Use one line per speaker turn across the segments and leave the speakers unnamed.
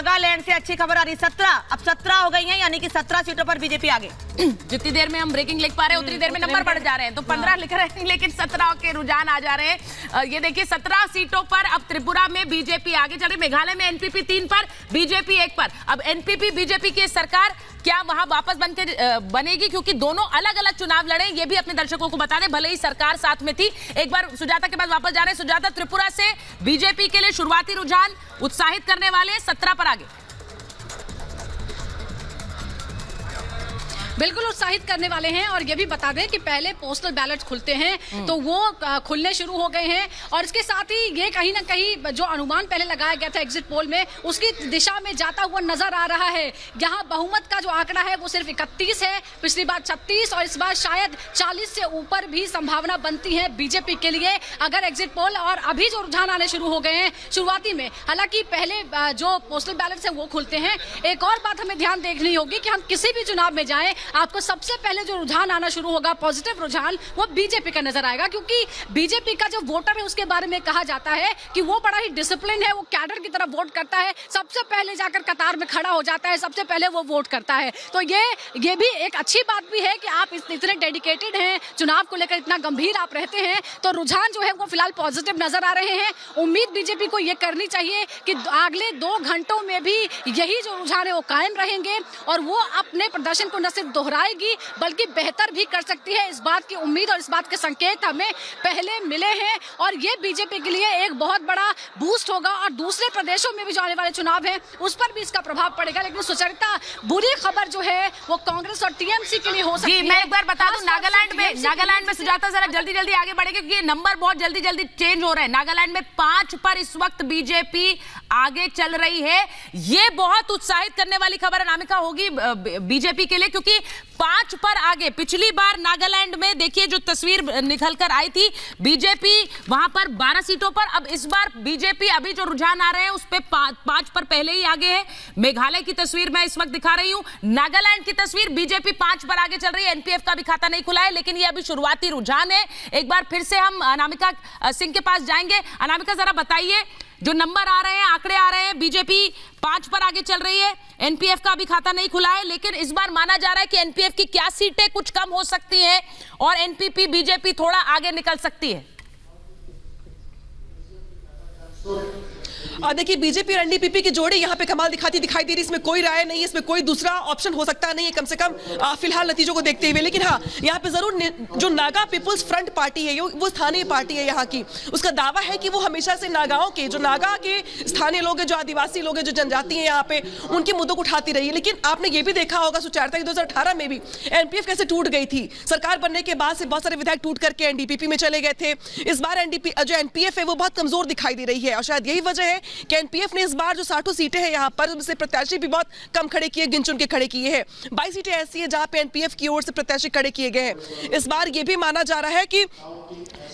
नागालैंड से अच्छी खबर आ रही, 17 अब 17 हो गई हैं, यानी कि 17 सीटों पर बीजेपी आगे।
जितनी देर में हम ब्रेकिंग लिख पा रहे हैं उतनी देर में नंबर बढ़ जा रहे हैं, तो 15 लिख रहे हैं लेकिन 17 के रुझान आ जा रहे हैं। ये देखिए 17 सीटों पर अब त्रिपुरा में बीजेपी आगे चल रही, मेघालय में एनपीपी 3 पर, बीजेपी 1 पर। अब एनपीपी बीजेपी की सरकार क्या वहां वापस बनेगी, क्योंकि दोनों अलग अलग चुनाव लड़े, ये भी अपने दर्शकों को बता दें, भले ही सरकार साथ में थी। एक बार सुजाता के पास वापस जा रहे हैं। सुजाता, त्रिपुरा से बीजेपी के लिए शुरुआती रुझान उत्साहित करने वाले 17 पर आगे।
बिल्कुल उत्साहित करने वाले हैं, और ये भी बता दें कि पहले पोस्टल बैलेट खुलते हैं तो वो खुलने शुरू हो गए हैं, और इसके साथ ही ये कहीं ना कहीं जो अनुमान पहले लगाया गया था एग्जिट पोल में, उसकी दिशा में जाता हुआ नजर आ रहा है। यहाँ बहुमत का जो आंकड़ा है वो सिर्फ 31 है, पिछली बार 36, और इस बार शायद 40 से ऊपर भी संभावना बनती है बीजेपी के लिए, अगर एग्जिट पोल और अभी जो रुझान आने शुरू हो गए हैं शुरुआती में। हालांकि पहले जो पोस्टल बैलेट है वो खुलते हैं। एक और बात हमें ध्यान देखनी होगी कि हम किसी भी चुनाव में जाएं, आपको सबसे पहले जो रुझान आना शुरू होगा पॉजिटिव रुझान, वो बीजेपी का नजर आएगा, क्योंकि बीजेपी का जो वोटर है उसके बारे में कहा जाता है कि वो बड़ा ही डिसिप्लिन है, वो कैडर की तरफ वोट करता है, सबसे पहले जाकर कतार में खड़ा हो जाता है, सबसे पहले वो वोट करता है। तो ये भी एक अच्छी बात भी है कि आप इतने डेडिकेटेड हैं, चुनाव को लेकर इतना गंभीर आप रहते हैं, तो रुझान जो है वो फिलहाल पॉजिटिव नजर आ रहे हैं। उम्मीद बीजेपी को ये करनी चाहिए कि अगले 2 घंटों में भी यही जो रुझान है वो कायम रहेंगे, और वो अपने प्रदर्शन को न सिर्फ दोहराएगी बल्कि बेहतर भी कर सकती है। इस बात की उम्मीद और इस बात के संकेत हमें पहले मिले हैं, और ये बीजेपी के लिए एक बहुत बड़ा बूस्ट होगा, और दूसरे प्रदेशों में भी जो आने वाले चुनाव हैं उस पर भी इसका प्रभाव पड़ेगा। लेकिन सुचरिता, बुरी खबर जो है वो कांग्रेस और टीएमसी के लिए हो सकती है।
मैं एक बार बता दूं, नागालैंड में सुजाता जरा जल्दी आगे बढ़ेगा, क्योंकि नंबर बहुत जल्दी चेंज हो रहे हैं। नागालैंड में 5 पर इस वक्त बीजेपी आगे चल रही है। ये बहुत उत्साहित करने वाली खबर अनामिका होगी बीजेपी के लिए, क्योंकि 5 पर आगे। पिछली बार नागालैंड में देखिए जो तस्वीर निकल कर आई थी, बीजेपी वहां पर 12 सीटों पर, अब इस बार बीजेपी अभी जो रुझान आ रहे हैं उस पे 5 पर पहले ही आगे है। मेघालय की तस्वीर मैं इस वक्त दिखा रही हूं, नागालैंड की तस्वीर, बीजेपी 5 पर आगे चल रही है। एनपीएफ का भी खाता नहीं खुला है, लेकिन ये अभी शुरुआती रुझान है। एक बार फिर से हम अनामिका सिंह के पास जाएंगे। अनामिका, जरा बताइए, जो नंबर आ रहे हैं, आंकड़े आ रहे हैं, बीजेपी 5 पर आगे चल रही है, एनपीएफ का भी खाता नहीं खुला है, लेकिन इस बार माना जा रहा है कि एनपीएफ की क्या सीटें कुछ कम हो सकती हैं और एनपीपी बीजेपी थोड़ा आगे निकल सकती है।
देखिए, बीजेपी और एनडीपीपी की जोड़ी यहाँ पे कमाल दिखाई दे रही, इसमें कोई राय नहीं है, इसमें कोई दूसरा ऑप्शन हो सकता नहीं है, कम से कम फिलहाल नतीजों को देखते हुए। लेकिन हाँ, यहाँ पे जरूर जो नागा पीपुल्स फ्रंट पार्टी है, वो स्थानीय पार्टी है यहाँ की, उसका दावा है कि वो हमेशा से नागाओं के, जो नागा के स्थानीय लोग हैं, जो आदिवासी लोग हैं, जो जनजाति है यहाँ पे, उनके मुद्दों को उठाती रही है। लेकिन आपने ये भी देखा होगा सुचारता कि 2018 में भी एनपीएफ कैसे टूट गई थी। सरकार बनने के बाद से बहुत सारे विधायक टूट करके एनडीपीपी में चले गए थे। इस बार जो एनपीएफ है वो बहुत कमजोर दिखाई दे रही है, और शायद यही वजह है कि एनपीएफ ने इस बार जो 60 सीटें हैं यहाँ पर, उनसे प्रत्याशी भी बहुत कम खड़े किए, गिन चुन के खड़े किए हैं। 22 सीटें ऐसी हैं जहां पे एनपीएफ की ओर से प्रत्याशी खड़े किए गए हैं। इस बार ये भी माना जा रहा है कि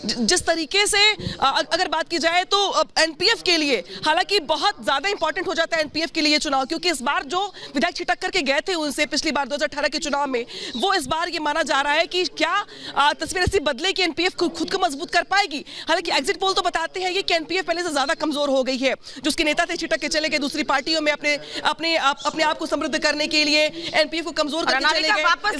जिस तरीके से अगर बात की जाए तो एनपीएफ के लिए हालांकि बहुत ज्यादा इंपॉर्टेंट हो जाता है एनपीएफ के लिए चुनाव, क्योंकि इस बार जो विधायक छिटक करके गए थे उनसे पिछली बार 2018 के चुनाव में, वो इस बार ये माना जा रहा है कि क्या तस्वीर ऐसी बदले कि एनपीएफ खुद को मजबूत कर पाएगी। हालांकि एग्जिट पोल तो बताते हैं कि एनपीएफ पहले से ज्यादा कमजोर हो गई है। जो उसके नेता थे छिटक के चले गए दूसरी पार्टियों में, अपने आप को समृद्ध करने के लिए एनपीएफ को कमजोर करके चले गए।
वापस